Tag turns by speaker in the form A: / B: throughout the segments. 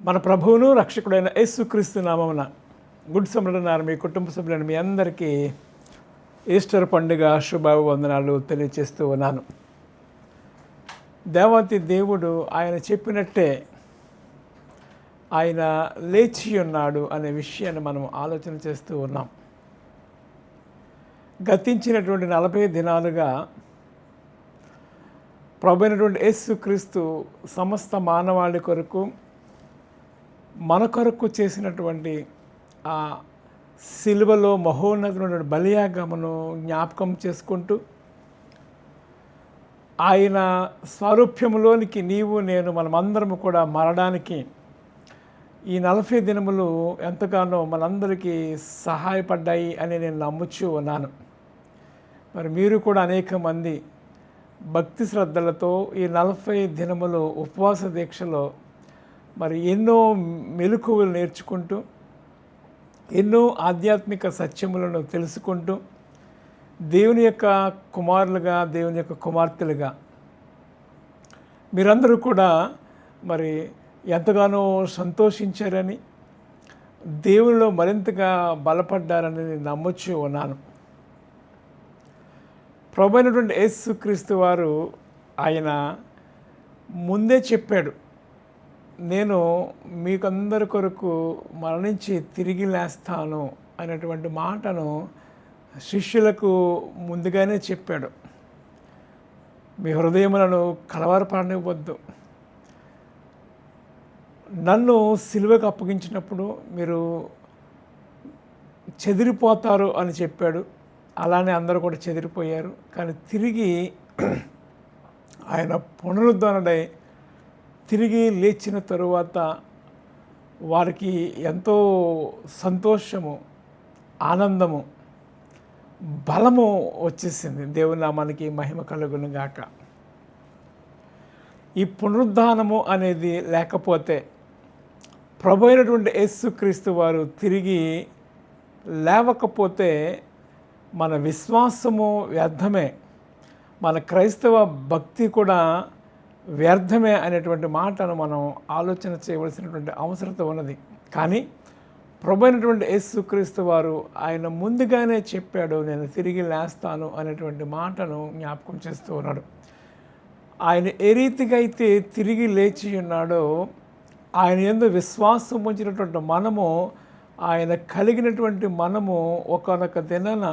A: మన ప్రభువును రక్షకుడైన యేసుక్రీస్తు నామమున గుడ్ సంరడనారు మీ కుటుంబ సభ్యులను మీ అందరికీ ఈస్టర్ పండుగ శుభాభివందనాలు తెలియజేస్తూ ఉన్నాను. దేవాతి దేవుడు ఆయన చెప్పినట్టే ఆయన లేచి ఉన్నాడు అనే విషయాన్ని మనం ఆలోచన చేస్తూ ఉన్నాం. గతించినటువంటి 40 దినాలుగా ప్రభు అయినటువంటి యేసుక్రీస్తు సమస్త మానవాళి కొరకు మన కొరకు చేసినటువంటి ఆ సిలువలో మహోన్నతమైన బలియాగమును జ్ఞాపకం చేసుకుంటూ ఆయన స్వరూప్యములోనికి నీవు నేను మనమందరము కూడా మారడానికి ఈ 40 దినములు ఎంతగానో మనందరికీ సహాయపడ్డాయి అని నేను నమ్ముచూ ఉన్నాను. మరి మీరు కూడా అనేక మంది భక్తి శ్రద్ధలతో ఈ 40 దినములు ఉపవాస దీక్షలో మరి ఎన్నో మెలకువలు నేర్చుకుంటూ ఎన్నో ఆధ్యాత్మిక సత్యములను తెలుసుకుంటూ దేవుని యొక్క కుమారులుగా దేవుని యొక్క కుమార్తెలుగా మీరందరూ కూడా మరి ఎంతగానో సంతోషించారని దేవునిలో మరింతగా బలపడ్డారని నేను నమ్మొచ్చు ఉన్నాను. ప్రభు అయినటువంటి యేసుక్రీస్తు వారు ఆయన ముందే చెప్పాడు, నేను మీకందరి కొరకు మరణించి తిరిగి లేస్తాను అనేటువంటి మాటను శిష్యులకు ముందుగానే చెప్పాడు. మీ హృదయములను కలవరపడనివ్వద్దు, నన్ను సిలువకు అప్పగించినప్పుడు మీరు చెదిరిపోతారు అని చెప్పాడు. అలానే అందరూ కూడా చెదిరిపోయారు. కానీ తిరిగి ఆయన పునరుద్ధరణై తిరిగి లేచిన తరువాత వారికి ఎంతో సంతోషము, ఆనందము, బలము వచ్చేసింది. దేవుని నామానికి మహిమ కలుగును గాక. ఈ పునరుద్ధానము అనేది లేకపోతే ప్రభు అయినటువంటి యేసుక్రీస్తు వారు తిరిగి లేవకపోతే మన విశ్వాసము వ్యర్థమే, మన క్రైస్తవ భక్తి కూడా వ్యర్థమే అనేటువంటి మాటను మనం ఆలోచన చేయవలసినటువంటి అవసరత ఉన్నది. కానీ ప్రభు అయినటువంటి యేసుక్రీస్తు వారు ఆయన ముందుగానే చెప్పాడు, నేను తిరిగి లేస్తాను అనేటువంటి మాటను జ్ఞాపకం చేస్తూ ఉన్నాడు. ఆయన ఏ రీతిగా అయితే తిరిగి లేచి ఉన్నాడో ఆయన యందు విశ్వాసం ఉంచినటువంటి మనము, ఆయన కలిగినటువంటి మనము ఒకానొక దినాన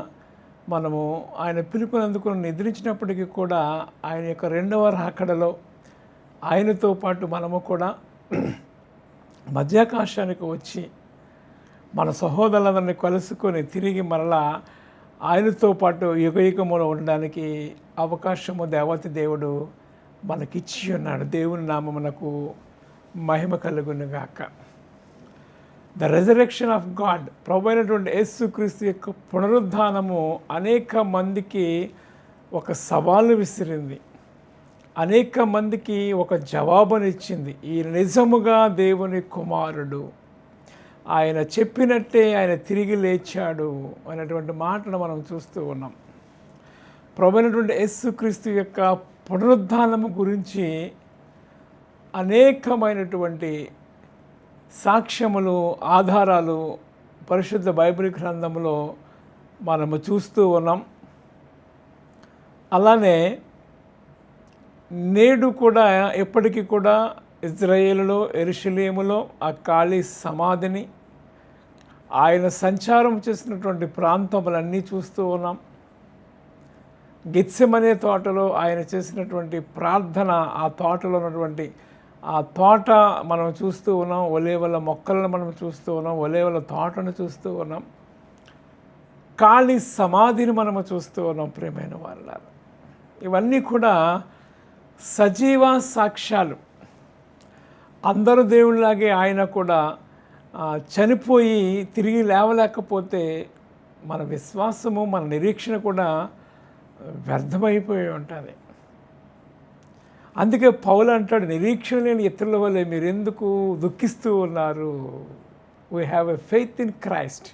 A: మనము ఆయన పిలుపునందుకు నిద్రించినప్పటికీ కూడా ఆయన యొక్క రెండవ రాకడలో ఆయనతో పాటు మనము కూడా మధ్యాకాశానికి వచ్చి మన సహోదరులందరినీ కలుసుకొని తిరిగి మరలా ఆయనతో పాటు యుగయుగములో ఉండడానికి అవకాశము దేవతి దేవుడు మనకిచ్చి ఉన్నాడు. దేవుని నామమునకు మహిమ కలుగును గాక. ద రెజరెక్షన్ ఆఫ్ గాడ్, ప్రభు అయినటువంటి యేసుక్రీస్తు యొక్క పునరుద్ధానము అనేక మందికి ఒక సవాలు విసిరింది, అనేక మందికి ఒక జవాబునిచ్చింది. ఈ నిజముగా దేవుని కుమారుడు, ఆయన చెప్పినట్టే ఆయన తిరిగి లేచాడు అనేటువంటి మాటను మనం చూస్తూ ఉన్నాం. ప్రభు అయినటువంటి యేసుక్రీస్తు యొక్క పునరుద్ధానము గురించి అనేకమైనటువంటి సాక్ష్యములు, ఆధారాలు పరిశుద్ధ బైబిల్ గ్రంథంలో మనము చూస్తూ ఉన్నాం. అలానే నేడు కూడా ఎప్పటికీ కూడా ఇజ్రాయేలులో యెరూషలేములో ఆ ఖాళీ సమాధిని, ఆయన సంచారం చేసినటువంటి ప్రాంతములన్నీ చూస్తూ ఉన్నాం. గెత్సెమనే తోటలో ఆయన చేసినటువంటి ప్రార్థన, ఆ తోటలో ఉన్నటువంటి ఆ తోట మనం చూస్తూ ఉన్నాం. ఒలీవల మొక్కలను మనం చూస్తూ ఉన్నాం, ఒలీవల తోటను చూస్తూ ఉన్నాం, ఖాళీ సమాధిని మనము చూస్తూ ఉన్నాం. ప్రియమైన వాళ్ళారా, ఇవన్నీ కూడా సజీవ సాక్ష్యాలు. అందరూ దేవుళ్ళలాగే ఆయన కూడా చనిపోయి తిరిగి లేవలేకపోతే మన విశ్వాసము, మన నిరీక్షణ కూడా వ్యర్థమైపోయి ఉంటుంది. అందుకే పౌలు అంటాడు, నిరీక్షణ లేని ఇతరుల వల్లే మీరెందుకు దుఃఖిస్తూ ఉన్నారు? We have a faith in Christ.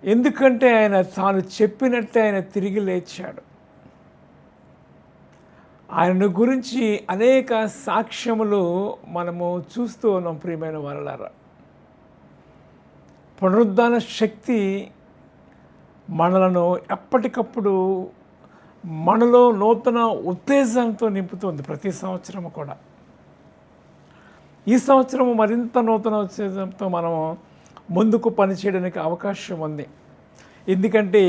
A: ఎందుకంటే ఆయన తాను చెప్పినట్టే ఆయన తిరిగి లేచాడు. ఆయనను గురించి అనేక సాక్ష్యములు మనము చూస్తూ ఉన్నాం ప్రియమైన వారలారా. పునరుద్ధాన శక్తి మనలను ఎప్పటికప్పుడు మనలో నూతన ఉత్తేజంతో నింపుతుంది ప్రతి సంవత్సరం కూడా. ఈ సంవత్సరం మరింత నూతన ఉత్తేజంతో మనం ముందుకు పనిచేయడానికి అవకాశం ఉంది. ఎందుకంటే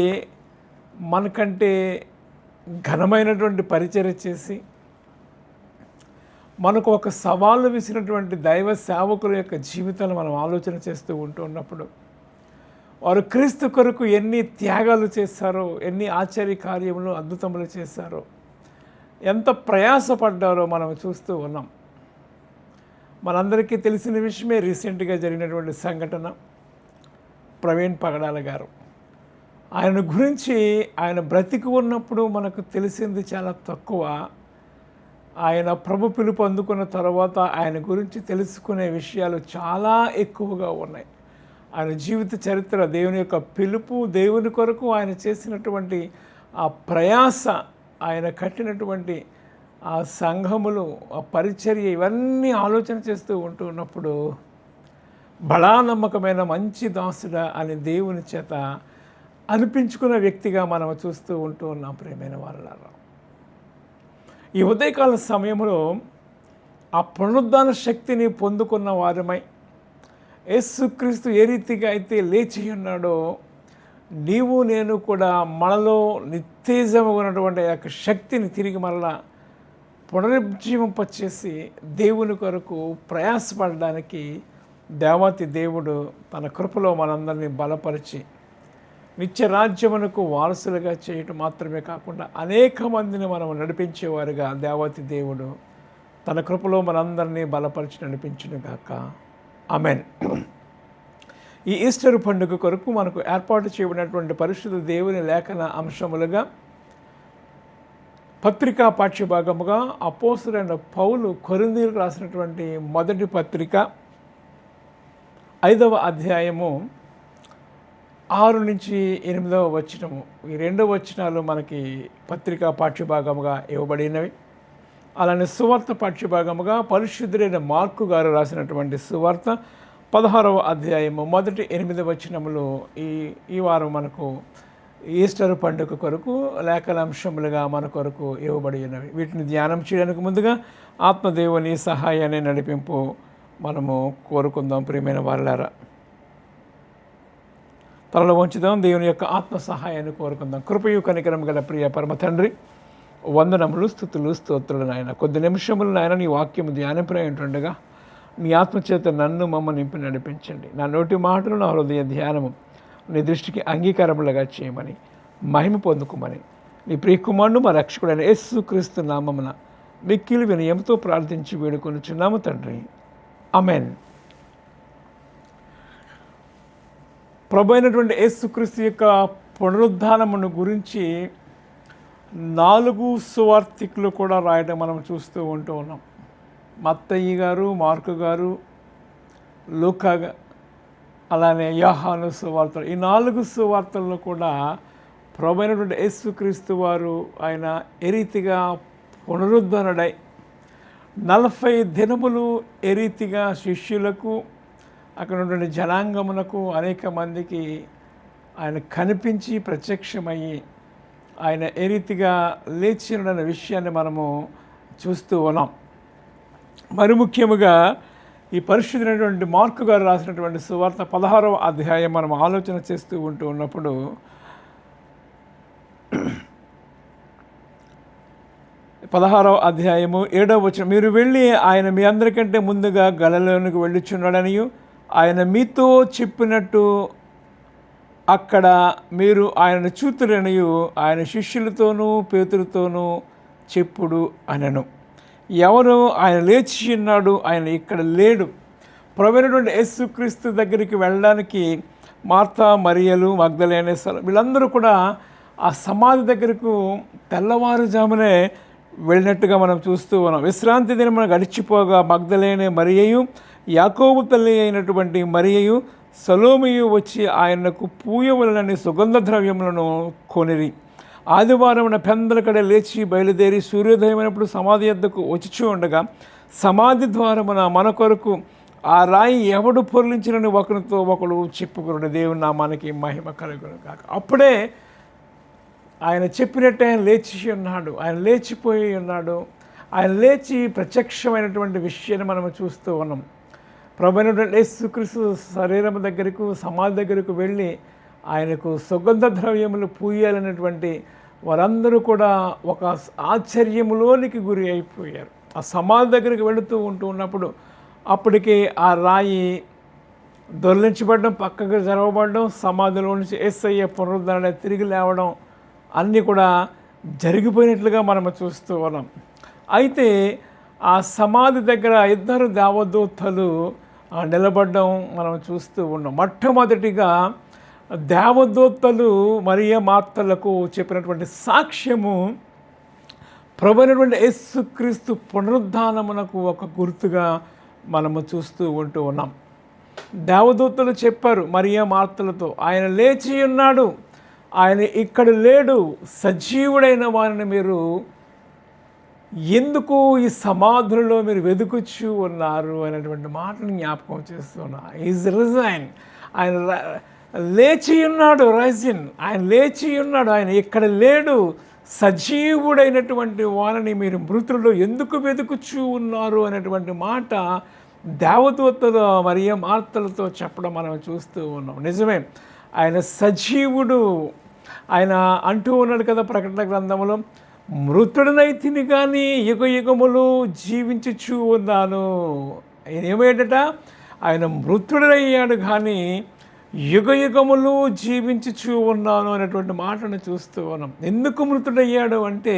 A: మనకంటే ఘనమైనటువంటి పరిచర్య చేసి మనకు ఒక సవాలు విసినటువంటి దైవ సేవకుల యొక్క జీవితాలు మనం ఆలోచన చేస్తూ ఉన్నప్పుడు వారు క్రీస్తు కొరకు ఎన్ని త్యాగాలు చేశారో, ఎన్ని ఆశ్చర్య కార్యములు అద్భుతములు చేశారో, ఎంత ప్రయాసపడ్డారో మనం చూస్తూ ఉన్నాం. మనందరికీ తెలిసిన విషయమే రీసెంట్గా జరిగినటువంటి సంఘటన. ప్రవీణ్ పగడాల గారు, ఆయన గురించి ఆయన బ్రతికి ఉన్నప్పుడు మనకు తెలిసింది చాలా తక్కువ. ఆయన ప్రభు పిలుపు అందుకున్న తర్వాత ఆయన గురించి తెలుసుకునే విషయాలు చాలా ఎక్కువగా ఉన్నాయి. ఆయన జీవిత చరిత్ర, దేవుని యొక్క పిలుపు, దేవుని కొరకు ఆయన చేసినటువంటి ఆ ప్రయాస, ఆయన కట్టినటువంటి ఆ సంఘములు, ఆ పరిచర్య, ఇవన్నీ ఆలోచన చేస్తూ ఉన్నప్పుడు బడా నమ్మకమైన మంచి దాసుడా అని దేవుని చేత అనిపించుకున్న వ్యక్తిగా మనం చూస్తూ ఉన్నాం ప్రియమైన వారలారా. ఈ ఉదయకాల సమయంలో ఆ పునరుద్ధాన శక్తిని పొందుకున్న వారమై యేసుక్రీస్తు ఏ రీతిగా అయితే లేచి ఉన్నాడో, నీవు నేను కూడా మనలో నిత్తేజంగా ఉన్నటువంటి ఆ యొక్క శక్తిని తిరిగి మరలా పునరుజ్జీవింపచేసి దేవుని కొరకు ప్రయాసపడడానికి దేవాతి దేవుడు తన కృపలో మనందరినీ బలపరిచి నిత్య రాజ్యమునకు వారసులుగా చేయటం మాత్రమే కాకుండా అనేక మందిని మనం నడిపించేవారుగా దేవాతి దేవుడు తన కృపలో మనందరినీ బలపరిచి నడిపించునుగాక. ఆమెన్. ఈ ఈస్టర్ పండుగ కొరకు మనకు ఏర్పాటు చేయబడినటువంటి పరిశుద్ధ దేవుని లేఖన అంశములుగా పత్రికా పాఠ్యభాగముగా అపోస్తలుడైన పౌలు కొరింథీయులకు రాసినటువంటి మొదటి పత్రిక 5వ అధ్యాయము 6 నుంచి 8వ వచనము. ఈ 2 వచనాలు మనకి పత్రికా పాఠ్యభాగముగా ఇవ్వబడినవి. అలానే సువార్త పాఠ్యభాగముగా పరిశుద్ధుడైన మార్కు గారు రాసినటువంటి సువార్త 16వ అధ్యాయము మొదటి 8 వచనములు ఈ వారం మనకు ఈస్టర్ పండుగ కొరకు లేఖనాంశములుగా మన కొరకు ఇవ్వబడి ఉన్నవి. వీటిని ధ్యానం చేయడానికి ముందుగా ఆత్మదేవుని సహాయాన్ని నడిపింపు మనము కోరుకుందాం. ప్రియమైన వారలారా, తలలో వంచుదాం. దేవుని యొక్క ఆత్మ సహాయాన్ని కోరుకుందాం. కృపయు కనికరం గల ప్రియ పరమ తండ్రి, వందనములు, స్తుతులు, స్తోత్రులు నాయన. కొద్ది నిమిషములు నాయన నీ వాక్యము ధ్యానప్రాయం ఉంటుండగా నీ ఆత్మచేత నన్ను మమ్మ నింపి నడిపించండి. నా నోటి మాటలు, నా హృదయ ధ్యానము నీ దృష్టికి అంగీకారములుగా చేయమని, మహిమ పొందుకోమని నీ ప్రియకుమారుడు మా రక్షకుడైన యేసుక్రీస్తు నామమున మిక్కిలి వినయంతో ప్రార్థించి వేడుకొనుచున్నాము తండ్రి. ఆమేన్. ప్రభు అయినటువంటి యేసుక్రీస్తు యొక్క పునరుద్ధానమును గురించి 4 సువార్తికులు కూడా రాయడం మనం చూస్తూ ఉన్నాం. మత్తయి గారు, మార్కు గారు, లూకా, అలానే యోహాను సువార్తలు. ఈ 4 సువార్తలను కూడా ప్రభు అయినటువంటి యేసుక్రీస్తు వారు ఆయన ఏ రీతిగా పునరుద్ధరణడై 40 దినములు ఏ రీతిగా శిష్యులకు, అక్కడ ఉన్నటువంటి జనాంగమునకు, అనేక మందికి ఆయన కనిపించి ప్రత్యక్షమయ్యి ఆయన ఏ రీతిగా లేచి ఉన్న విషయాన్ని మనము చూస్తూ ఉన్నాం. మరి ముఖ్యముగా ఈ పరిశుద్ధుడైనటువంటి మార్కు గారు రాసినటువంటి సువార్త 16వ అధ్యాయం మనం ఆలోచన చేస్తూ ఉన్నప్పుడు 16వ అధ్యాయము 7వ వచనం, మీరు వెళ్ళి ఆయన మీ అందరికంటే ముందుగా గలిలయలోనికి వెళ్ళుచున్నాడనియు ఆయన మీతో చెప్పినట్టు అక్కడ మీరు ఆయనను చూతురనియు ఆయన శిష్యులతోనూ పేతురుతోనూ చెప్పుడు అనెను. ఎవరు ఆయన లేచి ఉన్నాడు, ఆయన ఇక్కడ లేడు. ప్రభువైనటువంటి యేసుక్రీస్తు దగ్గరికి వెళ్ళడానికి మార్తా, మరియలు, మగ్దలేనే వీళ్ళందరూ కూడా ఆ సమాధి దగ్గరకు తెల్లవారుజామునే వెళ్ళినట్టుగా మనం చూస్తూ ఉన్నాం. విశ్రాంతి దినమున గడిచిపోగా మగ్దలేనే మరియయు, యాకోబు తల్లి అయినటువంటి మరియయు, సలోమియు వచ్చి ఆయనకు పూయవలనని సుగంధ ద్రవ్యములను కొనిరి. ఆదివారం పెందలకడ లేచి బయలుదేరి సూర్యోదయమైనప్పుడు సమాధి యొద్దకు వచ్చి ఉండగా సమాధి ద్వారమున మన కొరకు ఆ రాయి ఎవడు పొర్లించినని ఒకరితో ఒకడు చెప్పుకున్నాడు. దేవుని నామానికి మహిమ కలుగును కాక. అప్పుడే ఆయన చెప్పినట్టు ఆయన లేచి ఉన్నాడు, ఆయన లేచిపోయి ఉన్నాడు. ఆయన లేచి ప్రత్యక్షమైనటువంటి విషయాన్ని మనం చూస్తూ ఉన్నాం. ప్రభువైనటువంటి యేసుక్రీస్తు శరీరం దగ్గరకు, సమాధి దగ్గరకు వెళ్ళి ఆయనకు సుగంధ ద్రవ్యములు పూయాలనేటువంటి వారందరూ కూడా ఒక ఆశ్చర్యములోనికి గురి అయిపోయారు. ఆ సమాధి దగ్గరికి వెళుతూ ఉన్నప్పుడు అప్పటికి ఆ రాయి దొర్లించబడడం, పక్కకు జరగబడడం, సమాధిలో నుంచి యేసయ్య పునరుద్ధరణ తిరిగి లేవడం అన్నీ కూడా జరిగిపోయినట్లుగా మనం చూస్తూ ఉన్నాం. అయితే ఆ సమాధి దగ్గర ఇద్దరు దేవదూతలు నిలబడడం మనం చూస్తూ ఉన్నాం. మొట్టమొదటిగా దేవదూతలు మరియ మార్తలకు చెప్పినటువంటి సాక్ష్యము ప్రభువైనటువంటి యేసుక్రీస్తు పునరుద్ధానమునకు ఒక గుర్తుగా మనము చూస్తూ ఉన్నాం. దేవదూతలు చెప్పారు మరియ మార్తలతో, ఆయన లేచి ఉన్నాడు, ఆయన ఇక్కడ లేడు, సజీవుడైన వారిని మీరు ఎందుకు ఈ సమాధులలో మీరు వెతుకుచూ ఉన్నారు అనేటువంటి మాటను జ్ఞాపకం చేస్తున్నా. ఈజ్ రిజైన్, ఆయన లేచి ఉన్నాడు, రైజిన్, ఆయన లేచి ఉన్నాడు, ఆయన ఇక్కడ లేడు, సజీవుడైనటువంటి వారిని మీరు మృతుల్లో ఎందుకు వెతుకుచూ ఉన్నారు అనేటువంటి మాట దేవదూతలు మరియ మార్తలతో చెప్పడం మనం చూస్తూ ఉన్నాం. నిజమే, ఆయన సజీవుడు. ఆయన అంటూ ఉన్నాడు కదా ప్రకటన గ్రంథంలో, మృతుడినైతిని కానీ యుగ యుగములు జీవించుచూ ఉన్నాను. ఆయన ఏమయ్యాడట? ఆయన మృతుడయ్యాడు కానీ యుగ యుగములు జీవించుచూ ఉన్నాను అనేటువంటి మాటను చూస్తూ ఉన్నాం. ఎందుకు మృతుడయ్యాడు అంటే,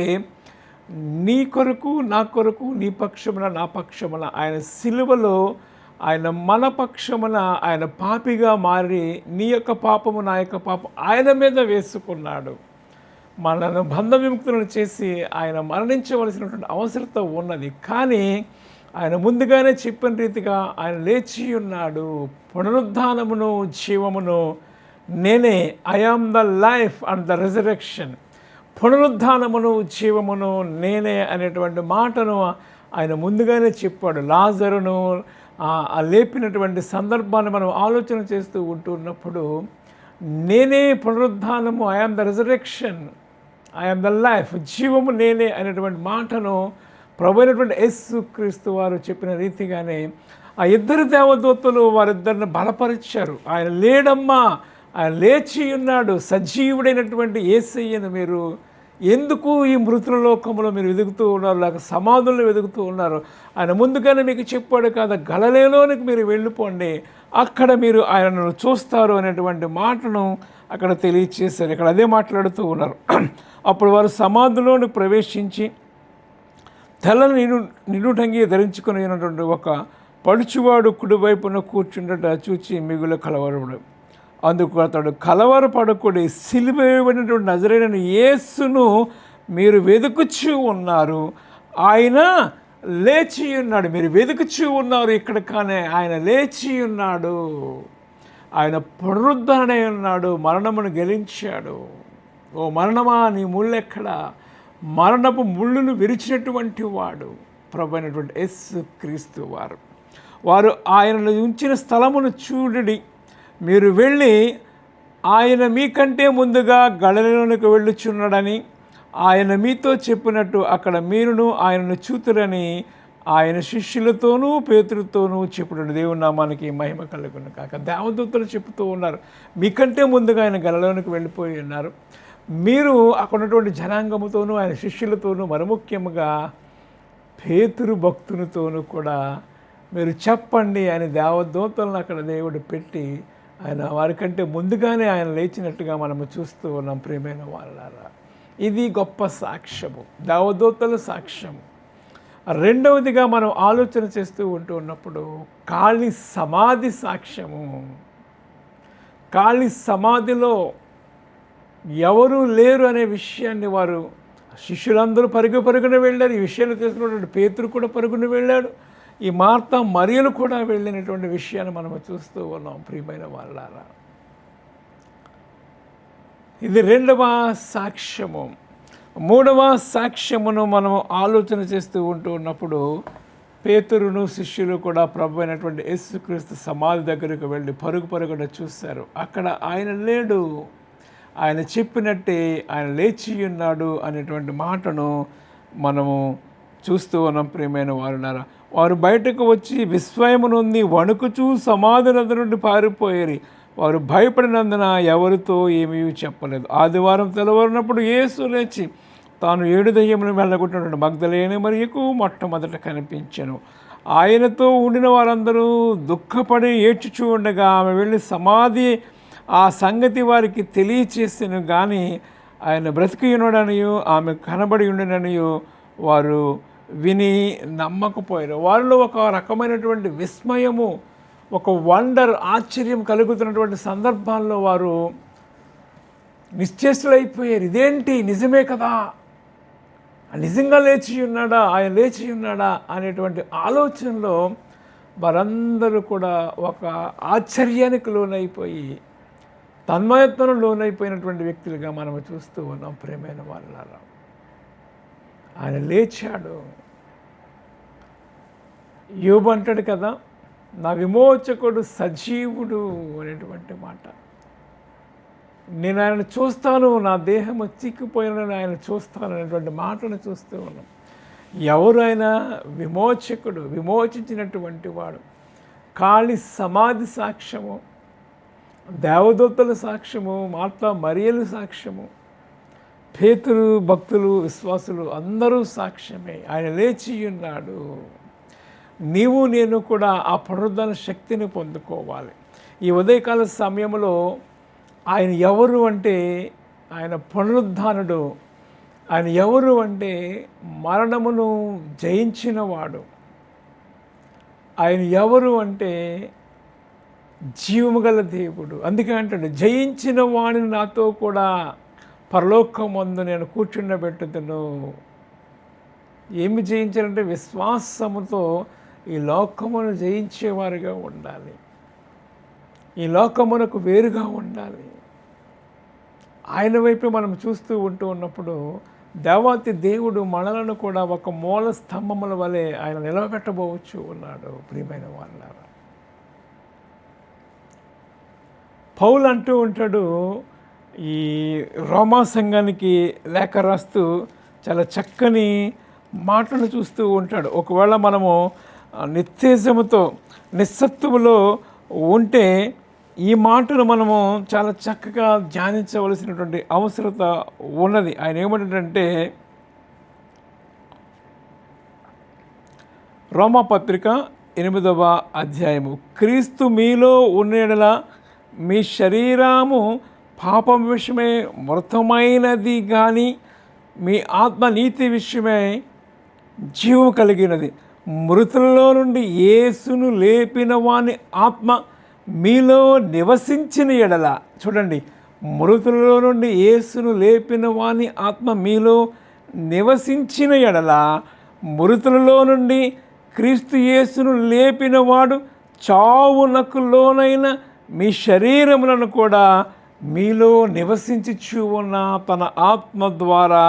A: నీ కొరకు నా కొరకు, నీ పక్షమున నా పక్షమున ఆయన సిలువలో ఆయన మన పక్షమున ఆయన పాపిగా మారి నీ యొక్క పాపము నా యొక్క పాపం ఆయన మీద వేసుకున్నాడు. మనను బంధ విముక్తులను చేసి ఆయన మరణించవలసినటువంటి అవసరత ఉన్నది. కానీ ఆయన ముందుగానే చెప్పిన రీతిగా ఆయన లేచి ఉన్నాడు. పునరుద్ధానమును జీవమును నేనే, I am the life and the resurrection. పునరుద్ధానమును జీవమును నేనే అనేటువంటి మాటను ఆయన ముందుగానే చెప్పాడు. లాజరును లేపినటువంటి సందర్భాన్ని మనం ఆలోచన చేస్తూ ఉంటున్నప్పుడు, నేనే పునరుద్ధానము, I am the resurrection, I am the life, జీవము నేనే అనేటువంటి మాటను ప్రభువైనటువంటి యేసుక్రీస్తు వారు చెప్పిన రీతిగానే ఆ ఇద్దరు దేవదూతలు వారిద్దరిని బలపరిచారు. ఆయన లేడమ్మా, ఆయన లేచి ఉన్నాడు, సజీవుడైనటువంటి యేసయ్యను మీరు ఎందుకు ఈ మృతుల లోకంలో మీరు వెతుకుతూ ఉన్నారు, లేక సమాధులను వెతుకుతూ ఉన్నారు? ఆయన ముందుగానే మీకు చెప్పాడు కదా, గలిలయలోనికి మీరు వెళ్ళిపోండి, అక్కడ మీరు ఆయనను చూస్తారు అనేటువంటి మాటను అక్కడ తెలియచేశారు. ఇక్కడ అదే మాట్లాడుతూ ఉన్నారు. అప్పుడు వారు సమాధిలోని ప్రవేశించి తెల్లని నిలుటంగి ధరించుకుని ఉన్నటువంటి ఒక పడుచువాడు కుడివైపున కూర్చుండట చూచి మిగులు కలవరపడు. అందుకు అతడు, కలవరపడకుడి, సిలువ వేయబడినటువంటి నజరేయుడైన యేసును మీరు వెతుకుచూ ఉన్నారు, ఆయన లేచి ఉన్నాడు. మీరు వెతుకుచూ ఉన్నారు ఇక్కడ, కానీ ఆయన లేచి ఉన్నాడు, ఆయన పునరుద్ధరణై ఉన్నాడు, మరణమును గెలించాడు. ఓ మరణమా, నీ ముళ్ళెక్కడ? మరణపు ముళ్ళును విరిచినటువంటి వాడు ప్రభువైనటువంటి యేసుక్రీస్తు వారు. వారు ఆయనను ఉంచిన స్థలమును చూడుడి, మీరు వెళ్ళి ఆయన మీకంటే ముందుగా గలిలయలోనికి వెళ్ళుచున్నాడని ఆయన మీతో చెప్పినట్టు అక్కడ మీరును ఆయనను చూతురని ఆయన శిష్యులతోనూ పేతురుతోనూ చెప్పుడు. దేవుని నామానికి మహిమ కలుగును కాక. దేవదూతలు చెప్తూ ఉన్నారు, మీకంటే ముందుగా ఆయన గలిలయలోనికి వెళ్ళిపోయి ఉన్నారు, మీరు అక్కడ ఉన్నటువంటి జనాంగముతోనూ ఆయన శిష్యులతోనూ మరి ముఖ్యంగా పేతురు భక్తునితోనూ కూడా మీరు చెప్పండి అని దేవదూతలను అక్కడ దేవుడు పెట్టి ఆయన వారికంటే ముందుగానే ఆయన లేచినట్టుగా మనము చూస్తూ ఉన్నాం. ప్రియమైన వాళ్ళారా, ఇది గొప్ప సాక్ష్యము, దేవదూతల సాక్ష్యము. రెండవదిగా మనం ఆలోచన చేస్తూ ఉన్నప్పుడు ఖాళీ సమాధి సాక్ష్యము. ఖాళీ సమాధిలో ఎవరూ లేరు అనే విషయాన్ని వారు శిష్యులందరూ పరుగున వెళ్ళారు. ఈ విషయాన్ని తెలుసుకున్నటువంటి పేతురు కూడా పరుగున వెళ్ళాడు. ఈ మార్త మరియలు కూడా వెళ్ళినటువంటి విషయాన్ని మనం చూస్తూ ఉన్నాం. ప్రియమైన వాళ్ళారా, ఇది రెండవ సాక్ష్యము. మూడవ సాక్ష్యమును మనం ఆలోచన చేస్తూ ఉన్నప్పుడు పేతురును శిష్యులు కూడా ప్రభు అయినటువంటి యేసుక్రీస్తు సమాధి దగ్గరకు వెళ్ళి పరుగున చూశారు. అక్కడ ఆయన లేడు, ఆయన చెప్పినట్టే ఆయన లేచి ఉన్నాడు అనేటువంటి మాటను మనము చూస్తూ ఉన్నాం. ప్రియమైన వారులారా, వారు బయటకు వచ్చి విస్మయము నొంది వణుకుచూ సమాధి నది నుండి పారిపోయారు. వారు భయపడినందున ఎవరితో ఏమీ చెప్పలేదు. ఆదివారం తెల్లవారినప్పుడు యేసు లేచి తాను 7 దయ్యములను వెళ్ళగొట్టినటువంటి మగ్దలేనే మరియకు మొట్టమొదట కనిపించెను. ఆయనతో ఉండిన వారందరూ దుఃఖపడి ఏడ్చుచూ ఉండగా ఆమె వెళ్ళి సమాధి ఆ సంగతి వారికి తెలియచేసాను. కానీ ఆయన బ్రతికి ఉన్నాడనియో ఆమె కనబడి ఉండననియో వారు విని నమ్మకపోయారు. వారిలో ఒక రకమైనటువంటి విస్మయము, ఒక వండర్, ఆశ్చర్యం కలుగుతున్నటువంటి సందర్భాల్లో వారు నిశ్చేష్టులైపోయారు. ఇదేంటి, నిజమే కదా, నిజంగా లేచి ఉన్నాడా, ఆయన లేచి ఉన్నాడా అనేటువంటి ఆలోచనలో వారందరూ కూడా ఒక ఆశ్చర్యానికి లోనైపోయి తన్మయత్వం లోనైపోయినటువంటి వ్యక్తులుగా మనం చూస్తూ ఉన్నాం. ప్రియమైన వాళ్ళారా, ఆయన లేచాడు. యోబు అంటాడు కదా, నా విమోచకుడు సజీవుడు అనేటువంటి మాట. నేను ఆయన చూస్తాను, నా దేహము చిక్కిపోయిన ఆయన చూస్తాను అనేటువంటి మాటను చూస్తూ ఉన్నాం. ఎవరు ఆయన? విమోచకుడు, విమోచించినటువంటి వాడు. ఖాళీ సమాధి సాక్ష్యము, దేవదూతల సాక్ష్యము, మార్తా మరియలు సాక్ష్యము, పేతురు, భక్తులు, విశ్వాసులు అందరూ సాక్ష్యమే. ఆయన లేచి ఉన్నాడు. నీవు నేను కూడా ఆ పునరుద్ధరణ శక్తిని పొందుకోవాలి. ఈ ఉదయకాల సమయంలో ఆయన ఎవరు అంటే, ఆయన పునరుద్ధానుడు. ఆయన ఎవరు అంటే మరణమును జయించినవాడు. ఆయన ఎవరు అంటే జీవము గల దేవుడు. అందుకే అంటాడు, జయించిన వాడిని నాతో కూడా పరలోకమందు నేను కూర్చుండబెట్టుదును. ఏమి జయించాలంటే విశ్వాసముతో ఈ లోకమును జయించేవారుగా ఉండాలి, ఈ లోకమునకు వేరుగా ఉండాలి. ఆయన వైపే మనం చూస్తూ ఉన్నప్పుడు దేవాతి దేవుడు మనలను కూడా ఒక మూల స్తంభముల వలె ఆయన నిలబెట్టబోవచ్చు ఉన్నాడు. ప్రియమైన వాళ్ళారా, పౌలు అంటూ ఉంటాడు, ఈ రోమా సంఘానికి లేఖ రాస్తూ చాలా చక్కని మాటలు చూస్తూ ఉంటాడు. ఒకవేళ మనము నిశ్చేజముతో నిస్సత్తువులో ఉంటే ఈ మాటను మనము చాలా చక్కగా ధ్యానించవలసినటువంటి అవసరత ఉన్నది. ఆయన ఏమంటాడంటే, రోమాపత్రిక 8వ అధ్యాయము, క్రీస్తు మీలో ఉన్న మీ శరీరము పాపం విషయమై మృతమైనది కానీ మీ ఆత్మ నీతి విషయమై జీవం కలిగినది. మృతులలో నుండి యేసును లేపిన వాని ఆత్మ మీలో నివసించిన ఎడల, చూడండి, మృతులలో నుండి యేసును లేపిన వాని ఆత్మ మీలో నివసించిన ఎడల, మృతులలో నుండి క్రీస్తు యేసును లేపిన వాడు చావునకు లోనైన మీ శరీరములను కూడా మీలో నివసించుచు ఉన్న తన ఆత్మ ద్వారా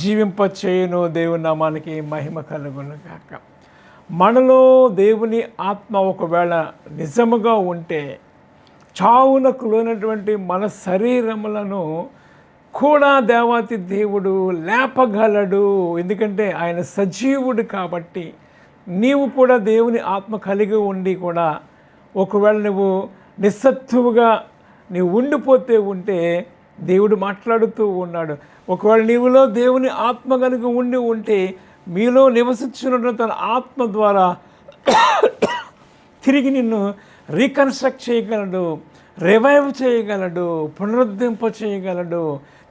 A: జీవింపచేయును. దేవుని నామానికి మహిమ కలుగును గాక. మనలో దేవుని ఆత్మ ఒకవేళ నిజముగా ఉంటే చావునకు లోనటువంటి మన శరీరములను కూడా దేవాతి దేవుడు లేపగలడు. ఎందుకంటే ఆయన సజీవుడు కాబట్టి. నీవు కూడా దేవుని ఆత్మ కలిగి ఉండి కూడా ఒకవేళ నువ్వు నిస్సత్తువుగా నీవు ఉంటే దేవుడు మాట్లాడుతూ ఉన్నాడు. ఒకవేళ నీవులో దేవుని ఆత్మ కనుక ఉంటే మీలో నివసించున్న తన ఆత్మ ద్వారా తిరిగి నిన్ను రీకన్స్ట్రక్ట్ చేయగలడు, రివైవ్ చేయగలడు, పునరుద్ధరింప చేయగలడు,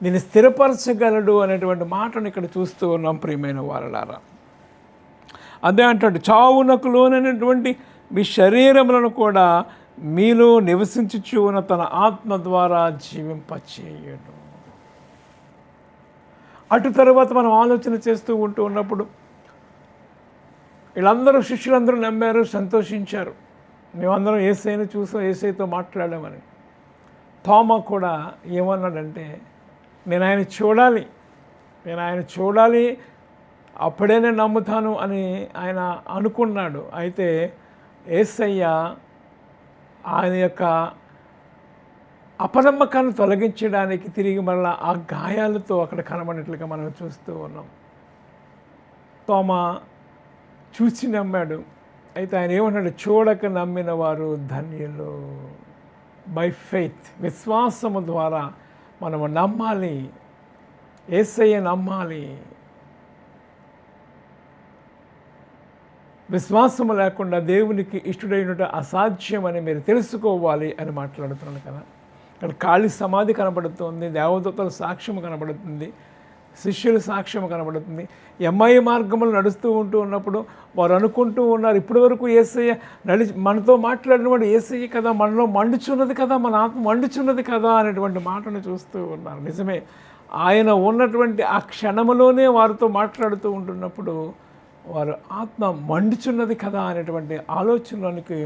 A: నిన్ను స్థిరపరచగలడు అనేటువంటి మాటను ఇక్కడ చూస్తూ ఉన్నాం. ప్రియమైన వారలారా, అదే అంటాడు, చావునకు లోనైనటువంటి మీ శరీరములను కూడా మీలో నివసించుచు ఉన్న తన ఆత్మ ద్వారా జీవింపచేయడు. అటు తర్వాత మనం ఆలోచన చేస్తూ ఉన్నప్పుడు వీళ్ళందరూ శిష్యులందరూ నమ్మారు, సంతోషించారు. మేమందరం యేసయ్యను చూసాం, యేసయ్యతో మాట్లాడామని. తోమా కూడా ఏమన్నాడంటే, నేను ఆయన చూడాలి, అప్పుడే నేను నమ్ముతాను అని ఆయన అనుకున్నాడు. అయితే యేసయ్య ఆయన యొక్క అపనమ్మకాన్ని తొలగించడానికి తిరిగి మరలా ఆ గాయాలతో అక్కడ కనబడినట్లుగా మనం చూస్తూ ఉన్నాం. తోమా చూసి నమ్మాడు. అయితే ఆయన ఏమన్నాడు? చూడక నమ్మిన వారు ధన్యులు. బై ఫెయిత్, విశ్వాసము ద్వారా మనము నమ్మాలి, యేసయ్య నమ్మాలి. విశ్వాసము లేకుండా దేవునికి ఇష్టడైనట అసాధ్యమని మీరు తెలుసుకోవాలి అని మాట్లాడుతున్నాను కదా. ఇక్కడ ఖాళీ సమాధి కనబడుతుంది, దేవదూతల సాక్ష్యము కనబడుతుంది, శిష్యుల సాక్ష్యం కనబడుతుంది. ఎంఐ మార్గములు నడుస్తూ ఉన్నప్పుడు వారు అనుకుంటూ ఉన్నారు, ఇప్పటి వరకు యేసయ్య మనతో మాట్లాడినవాడు యేసయ్య కదా, మనలో మండుచున్నది కదా, మన ఆత్మ మండుచున్నది కదా అనేటువంటి మాటను చూస్తూ ఉన్నారు. నిజమే, ఆయన ఉన్నటువంటి ఆ క్షణములోనే వారితో మాట్లాడుతూ ఉంటున్నప్పుడు వారు ఆత్మ మండుచున్నది కదా అనేటువంటి ఆలోచనలోనికి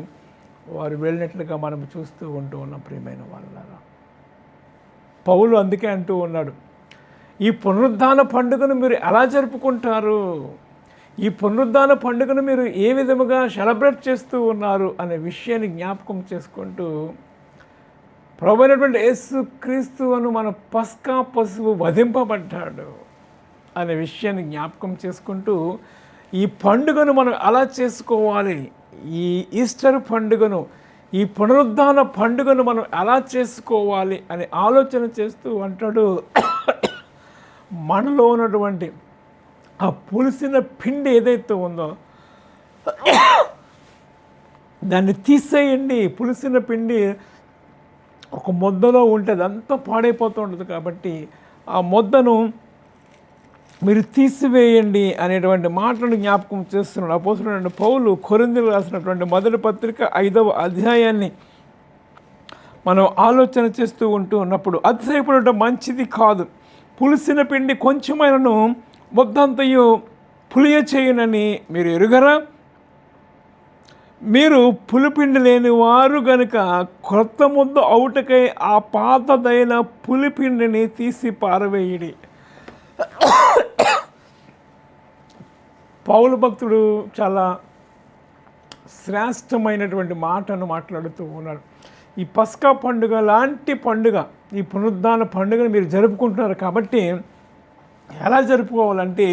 A: వారు వెళ్ళినట్లుగా మనం చూస్తూ ఉన్నాం. ప్రియమైన వాళ్ళారా, పౌలు అందుకే అంటూ ఉన్నాడు, ఈ పునరుద్ధాన పండుగను మీరు ఎలా జరుపుకుంటారు, ఈ పునరుద్ధాన పండుగను మీరు ఏ విధముగా సెలబ్రేట్ చేస్తూ ఉన్నారు అనే విషయాన్ని జ్ఞాపకం చేసుకుంటూ, ప్రభువైనటువంటి యేసు క్రీస్తు అను మన పస్కా పశువు వధింపబడ్డాడు అనే విషయాన్ని జ్ఞాపకం చేసుకుంటూ, ఈ పండుగను మనం ఎలా చేసుకోవాలి, ఈ ఈస్టర్ పండుగను, ఈ పునరుద్ధాన పండుగను మనం ఎలా చేసుకోవాలి అని ఆలోచన చేస్తూ అంటాడు, మనలో ఉన్నటువంటి ఆ పులిసిన పిండి ఏదైతే ఉందో దాన్ని తీసేయండి. పులిసిన పిండి ఒక ముద్దలో ఉంటే అదంతా పాడైపోతూ ఉంటుంది. కాబట్టి ఆ ముద్దను మీరు తీసివేయండి అనేటువంటి మాటలను జ్ఞాపకం చేస్తున్నాడు అపోస్తలుడైన పౌలు. కొరింథీయులకు రాసినటువంటి మొదటి పత్రిక 5వ అధ్యాయాన్ని మనం ఆలోచన చేస్తూ ఉన్నప్పుడు, అతిశయపడటం మంచిది కాదు, పులిసిన పిండి కొంచెమైనను ముద్దంతయు పులియ చేయునని మీరు ఎరుగరా? మీరు పులిపిండి లేని వారు గనుక క్రొత్త ముద్ద అవుటకై ఆ పాతదైన పులిపిండిని తీసి పారవేయుడి. పౌలు భక్తుడు చాలా శ్రేష్టమైనటువంటి మాటను మాట్లాడుతూ ఉన్నాడు. ఈ పస్కా పండుగ లాంటి పండుగ, ఈ పునరుద్ధాన పండుగను మీరు జరుపుకుంటున్నారు కాబట్టి ఎలా జరుపుకోవాలంటే,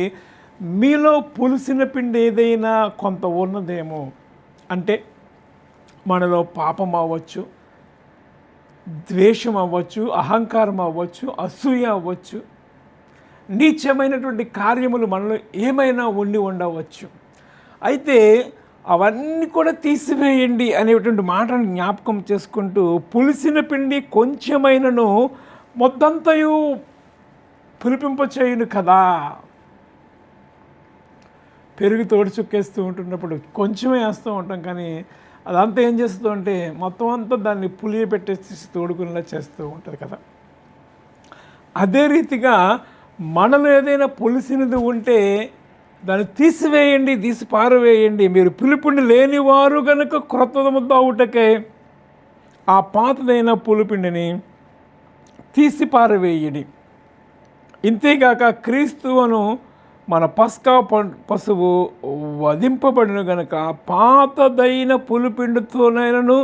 A: మీలో పులిసిన పిండి ఏదైనా కొంత ఉన్నదేమో, అంటే మనలో పాపం అవ్వచ్చు, ద్వేషం అవ్వచ్చు, అహంకారం అవ్వచ్చు, అసూయ అవ్వచ్చు, నీచమైనటువంటి కార్యములు మనలో ఏమైనా ఉండవచ్చు. అయితే అవన్నీ కూడా తీసివేయండి అనేటువంటి మాటను జ్ఞాపకం చేసుకుంటూ, పులిసిన పిండి కొంచెమైనను మొత్తంతయు పులిపింపచేయును కదా. పెరుగు తోడు చుక్కేస్తూ ఉంటున్నప్పుడు కొంచెమే వేస్తూ ఉంటాం, కానీ అదంతా ఏం చేస్తూ అంటే మొత్తం అంతా దాన్ని పులియ పెట్టేసి తోడుకునేలా చేస్తూ ఉంటుంది కదా. అదే రీతిగా మనలో ఏదైనా పులిసినది ఉంటే దాన్ని తీసివేయండి, తీసి పారవేయండి. మీరు పులిపిండి లేనివారు కనుక క్రొత్త ముద్ద అవుటకై ఆ పాతదైన పులిపిండిని తీసి పారవేయండి. ఇంతేగాక క్రీస్తు అను మన పస్కా పశువు వధింపబడిన గనుక పాతదైన పులిపిండితోనైనను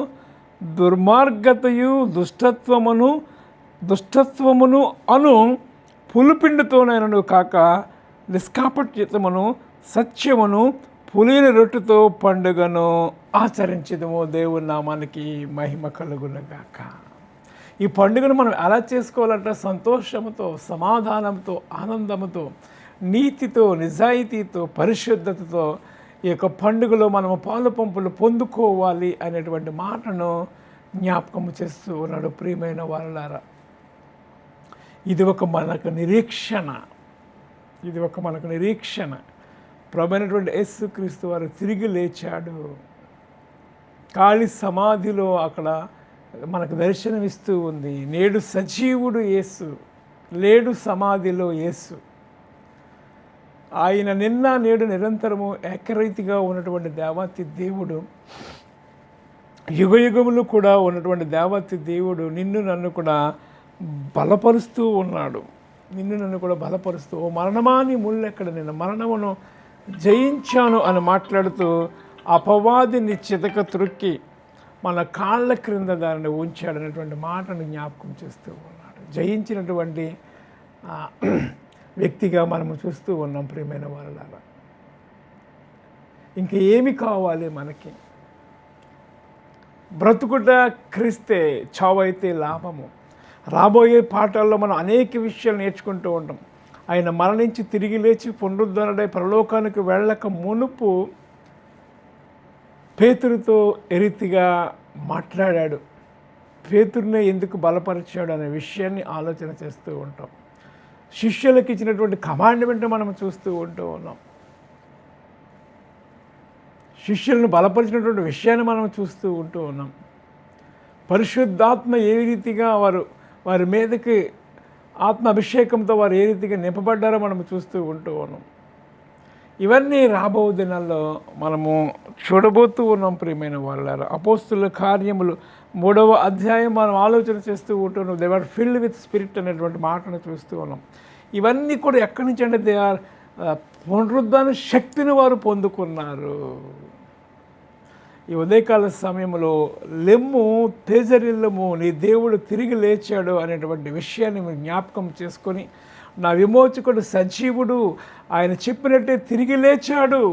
A: దుర్మార్గతయు దుష్టత్వమును అను పులిపిండితోనైనను కాక నిష్కాపట్యతమును సత్యమును పులిని రొట్టెతో పండుగను ఆచరించదము. దేవుని నామానికి మహిమ కలుగునుగాక. ఈ పండుగను మనం ఎలా చేసుకోవాలంటే సంతోషముతో, సమాధానంతో, ఆనందముతో, నీతితో, నిజాయితీతో, పరిశుద్ధతతో ఈ యొక్క పండుగలో మనము పాలు పంపులు పొందుకోవాలి అనేటువంటి మాటను జ్ఞాపకము చేస్తూ ఉన్నాడు. ప్రియమైన వాళ్ళారా, ఇది ఒక మనకు నిరీక్షణ. ప్రభువైనటువంటి యేసుక్రీస్తు వారు తిరిగి లేచాడు. ఖాళీ సమాధిలో అక్కడ మనకు దర్శనమిస్తూ ఉంది. నేడు సజీవుడు యేసు, లేడు సమాధిలో యేసు. ఆయన నిన్న నేడు నిరంతరము ఏకరీతిగా ఉన్నటువంటి దేవాతి దేవుడు, యుగయుగములు కూడా ఉన్నటువంటి దేవాతి దేవుడు నిన్ను నన్ను కూడా బలపరుస్తూ ఉన్నాడు. నిన్ను నన్ను కూడా బలపరుస్తూ, ఓ మరణమా నీ ముళ్ళు ఎక్కడ, నేను మరణమును జయించాను అని మాట్లాడుతూ అపవాదిని చితక త్రొక్కి మన కాళ్ళ క్రింద దానిని ఉంచాడనేటువంటి మాటను జ్ఞాపకం చేస్తూ ఉన్నాడు. జయించినటువంటి వ్యక్తిగా మనము చూస్తూ ఉన్నాం. ప్రియమైన వారలారా, ఇంక ఏమి కావాలి మనకి? బ్రతుకుట క్రీస్తే, చావైతే లాభము. రాబోయే పాఠాల్లో మనం అనేక విషయాలు నేర్చుకుంటూ ఉంటాం. ఆయన మరణించి తిరిగి లేచి పునరుద్ధరణై పరలోకానికి వెళ్ళక మునుపు పేతురుతో ఎరితిగా మాట్లాడాడు. పేతురునే ఎందుకు బలపరిచాడు అనే విషయాన్ని ఆలోచన చేస్తూ ఉంటాం. శిష్యులకు ఇచ్చినటువంటి కమాండ్మెంట్ మనం చూస్తూ ఉన్నాం. శిష్యులను బలపరిచినటువంటి విషయాన్ని మనం చూస్తూ ఉన్నాం. పరిశుద్ధాత్మ ఏ రీతిగా వారి మీదకి ఆత్మ అభిషేకంతో వారు ఏ రీతిగా నింపబడ్డారో మనం చూస్తూ ఉన్నాం. ఇవన్నీ రాబో దినాల్లో మనము చూడబోతూ ఉన్నాం. ప్రియమైన వాళ్ళారా, అపోస్తుల కార్యములు 3వ అధ్యాయం మనం ఆలోచన చేస్తూ ఉంటున్నాం. They are filled with spirit అనేటువంటి మాటను చూస్తూ ఉన్నాం. ఇవన్నీ కూడా ఎక్కడి నుంచి అంటే దే ఆర్ పునరుద్ధాన శక్తిని వారు పొందుకున్నారు. ఈ ఉదయకాల సమయంలో లెమ్ము, తేజరిల్లము, నీ దేవుడు తిరిగి లేచాడు అనేటువంటి విషయాన్ని మీరు జ్ఞాపకం చేసుకొని, నా విమోచకుడు సజీవుడు, ఆయన చెప్పినట్టే తిరిగి లేచాడు,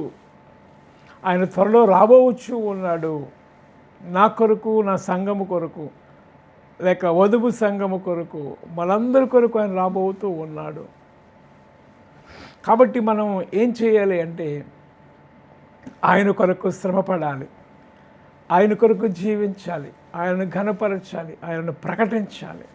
A: ఆయన త్వరలో రాబోవచ్చు ఉన్నాడు, నా కొరకు, నా సంఘము కొరకు, లేక వధువు సంఘము కొరకు, మనందరి కొరకు ఆయన రాబోతూ ఉన్నాడు. కాబట్టి మనం ఏం చేయాలి అంటే ఆయన కొరకు శ్రమపడాలి, ఆయన కొరకు జీవించాలి, ఆయనను ఘనపరచాలి, ఆయనను ప్రకటించాలి.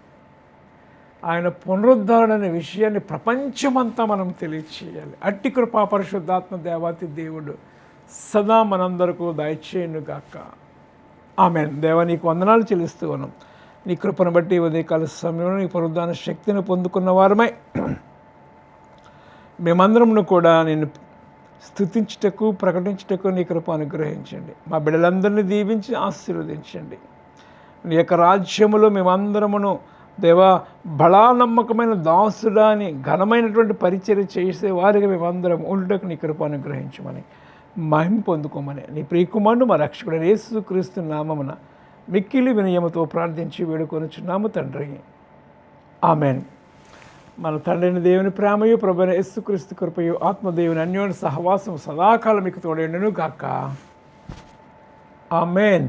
A: ఆయన పునరుద్ధరణ అనే విషయాన్ని ప్రపంచమంతా మనం తెలియచేయాలి. అట్టి కృపా పరిశుద్ధాత్మ దేవాతి దేవుడు సదా మనందరకు దయచేయునుగాక. ఆమేన్. దేవా, నీకు వందనాలు చెల్లిస్తూ ఉన్నాం. నీ కృపను బట్టి ఉదయకాల సమయంలో నీ పునరుద్ధాన శక్తిని పొందుకున్న వారమై మేమందరమును కూడా నేను స్తుతించుటకు, ప్రకటించుటకు నీ కృప అనుగ్రహించండి. మా బిడ్డలందరినీ దీవించి ఆశీర్వదించండి. నీ యొక్క రాజ్యములో మేమందరమును దేవా బలా నమ్మకమైన దాసుడా అని ఘనమైనటువంటి పరిచర్య చేసే వారిగా మేమందరం ఉండుటకు నీ కృప అనుగ్రహించమని, మహిమ పొందుకోమని నీ ప్రియకుమారుడు మా రక్షకుడు యేసుక్రీస్తు నామమున మిక్కిలి వినయముతో ప్రార్థించి వేడుకొనుచున్నాము తండ్రి. ఆమెన్. మన తండ్రిని దేవుని ప్రేమయు ప్రభువైన యేసుక్రీస్తు కృపయు ఆత్మదేవుని అన్యోన్య సహవాసం సదాకాలం మీకు తోడేండును గాక. ఆమెన్.